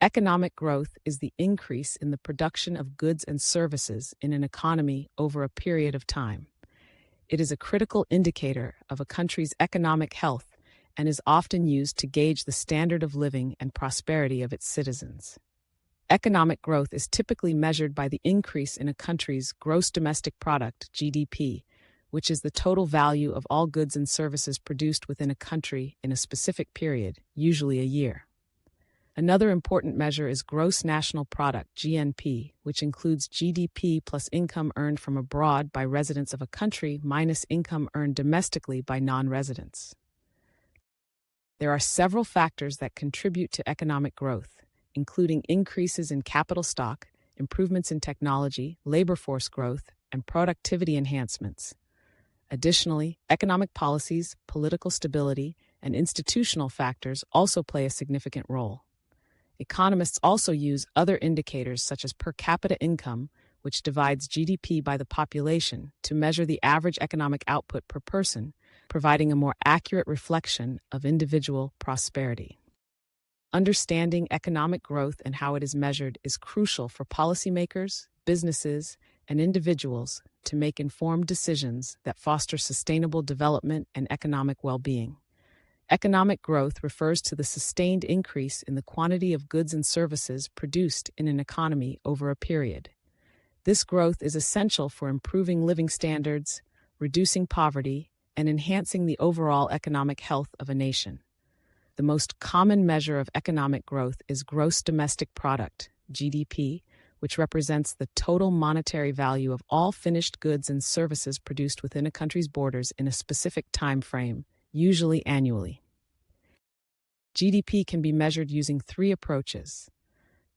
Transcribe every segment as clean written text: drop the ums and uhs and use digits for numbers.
Economic growth is the increase in the production of goods and services in an economy over a period of time. It is a critical indicator of a country's economic health and is often used to gauge the standard of living and prosperity of its citizens. Economic growth is typically measured by the increase in a country's gross domestic product, GDP, which is the total value of all goods and services produced within a country in a specific period, usually a year. Another important measure is gross national product, GNP, which includes GDP plus income earned from abroad by residents of a country minus income earned domestically by non-residents. There are several factors that contribute to economic growth, including increases in capital stock, improvements in technology, labor force growth, and productivity enhancements. Additionally, economic policies, political stability, and institutional factors also play a significant role. Economists also use other indicators such as per capita income, which divides GDP by the population, to measure the average economic output per person, providing a more accurate reflection of individual prosperity. Understanding economic growth and how it is measured is crucial for policymakers, businesses, and individuals to make informed decisions that foster sustainable development and economic well-being. Economic growth refers to the sustained increase in the quantity of goods and services produced in an economy over a period. This growth is essential for improving living standards, reducing poverty, and enhancing the overall economic health of a nation. The most common measure of economic growth is gross domestic product, GDP, which represents the total monetary value of all finished goods and services produced within a country's borders in a specific time frame, usually annually. GDP can be measured using three approaches.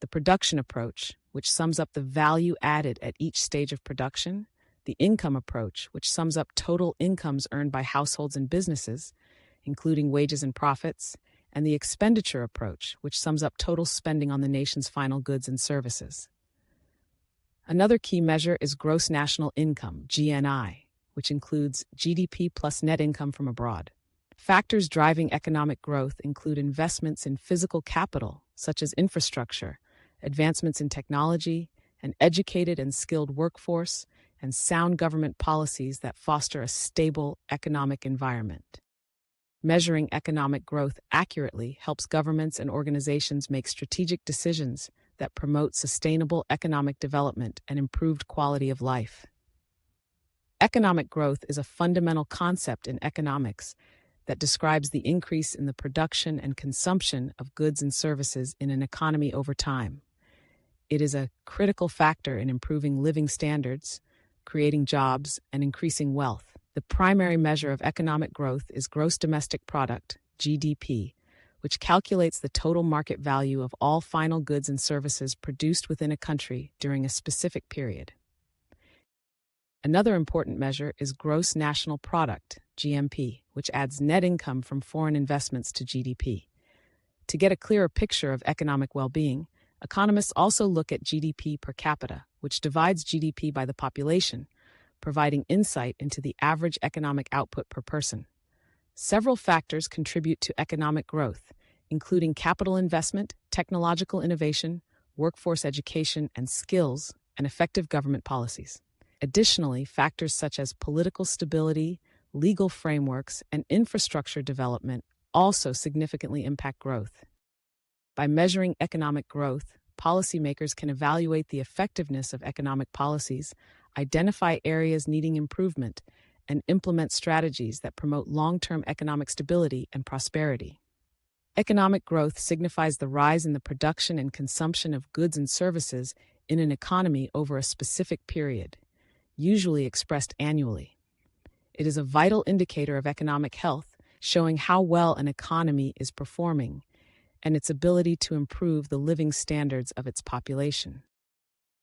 The production approach, which sums up the value added at each stage of production, the income approach, which sums up total incomes earned by households and businesses, including wages and profits, and the expenditure approach, which sums up total spending on the nation's final goods and services. Another key measure is gross national income, GNI, which includes GDP plus net income from abroad. Factors driving economic growth include investments in physical capital, such as infrastructure, advancements in technology, an educated and skilled workforce, and sound government policies that foster a stable economic environment. Measuring economic growth accurately helps governments and organizations make strategic decisions that promote sustainable economic development and improved quality of life. Economic growth is a fundamental concept in economics that describes the increase in the production and consumption of goods and services in an economy over time. It is a critical factor in improving living standards, creating jobs, and increasing wealth. The primary measure of economic growth is gross domestic product, GDP, which calculates the total market value of all final goods and services produced within a country during a specific period. Another important measure is gross national product, GNP, which adds net income from foreign investments to GDP. To get a clearer picture of economic well-being, economists also look at GDP per capita, which divides GDP by the population, providing insight into the average economic output per person. Several factors contribute to economic growth, including capital investment, technological innovation, workforce education and skills, and effective government policies. Additionally, factors such as political stability, legal frameworks, and infrastructure development also significantly impact growth. By measuring economic growth, policymakers can evaluate the effectiveness of economic policies, identify areas needing improvement, and implement strategies that promote long-term economic stability and prosperity. Economic growth signifies the rise in the production and consumption of goods and services in an economy over a specific period, usually expressed annually. It is a vital indicator of economic health, showing how well an economy is performing and its ability to improve the living standards of its population.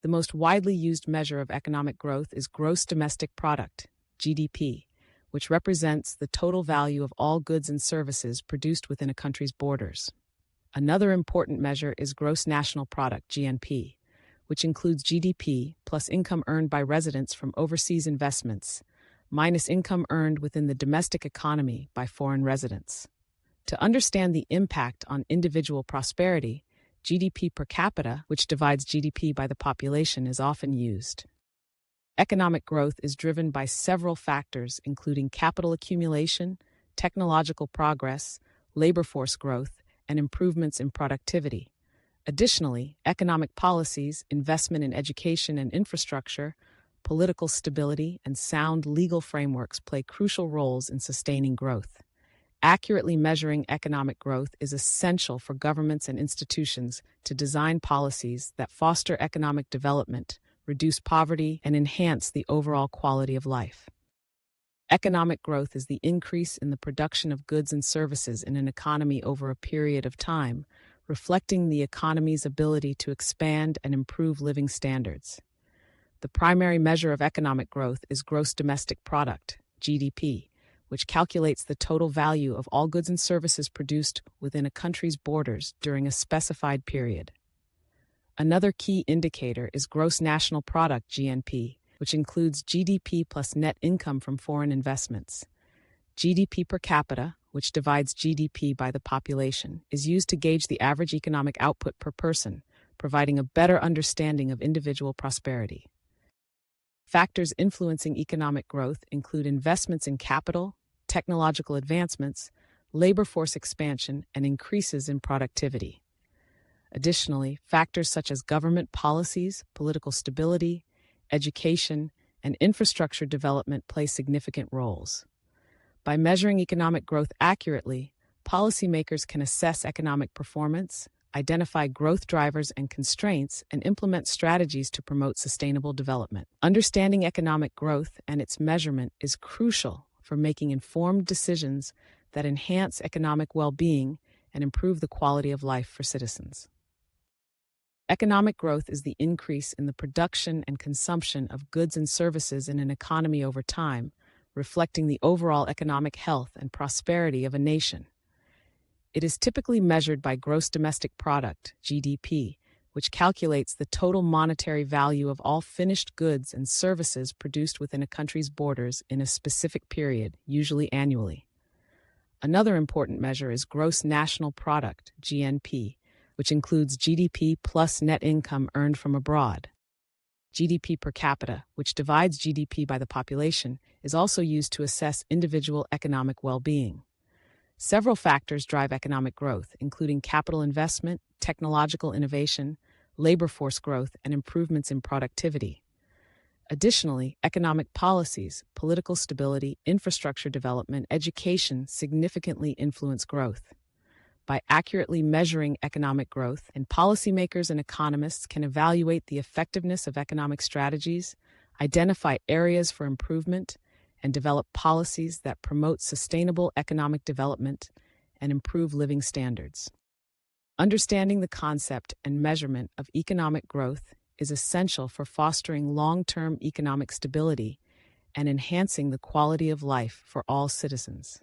The most widely used measure of economic growth is gross domestic product, GDP, which represents the total value of all goods and services produced within a country's borders. Another important measure is gross national product, GNP, which includes GDP plus income earned by residents from overseas investments, minus income earned within the domestic economy by foreign residents. To understand the impact on individual prosperity, GDP per capita, which divides GDP by the population, is often used. Economic growth is driven by several factors, including capital accumulation, technological progress, labor force growth, and improvements in productivity. Additionally, economic policies, investment in education and infrastructure, political stability, and sound legal frameworks play crucial roles in sustaining growth. Accurately measuring economic growth is essential for governments and institutions to design policies that foster economic development, reduce poverty, and enhance the overall quality of life. Economic growth is the increase in the production of goods and services in an economy over a period of time, reflecting the economy's ability to expand and improve living standards. The primary measure of economic growth is gross domestic product, GDP, which calculates the total value of all goods and services produced within a country's borders during a specified period. Another key indicator is gross national product, GNP, which includes GDP plus net income from foreign investments. GDP per capita, which divides GDP by the population, is used to gauge the average economic output per person, providing a better understanding of individual prosperity. Factors influencing economic growth include investments in capital, technological advancements, labor force expansion, and increases in productivity. Additionally, factors such as government policies, political stability, education, and infrastructure development play significant roles. By measuring economic growth accurately, policymakers can assess economic performance, identify growth drivers and constraints, and implement strategies to promote sustainable development. Understanding economic growth and its measurement is crucial for making informed decisions that enhance economic well-being and improve the quality of life for citizens. Economic growth is the increase in the production and consumption of goods and services in an economy over time, reflecting the overall economic health and prosperity of a nation. It is typically measured by gross domestic product, GDP, which calculates the total monetary value of all finished goods and services produced within a country's borders in a specific period, usually annually. Another important measure is gross national product, GNP, which includes GDP plus net income earned from abroad. GDP per capita, which divides GDP by the population, is also used to assess individual economic well-being. Several factors drive economic growth, including capital investment, technological innovation, labor force growth, and improvements in productivity. Additionally, economic policies, political stability, infrastructure development, education significantly influence growth. By accurately measuring economic growth, and policymakers and economists can evaluate the effectiveness of economic strategies, identify areas for improvement, and develop policies that promote sustainable economic development and improve living standards. Understanding the concept and measurement of economic growth is essential for fostering long-term economic stability and enhancing the quality of life for all citizens.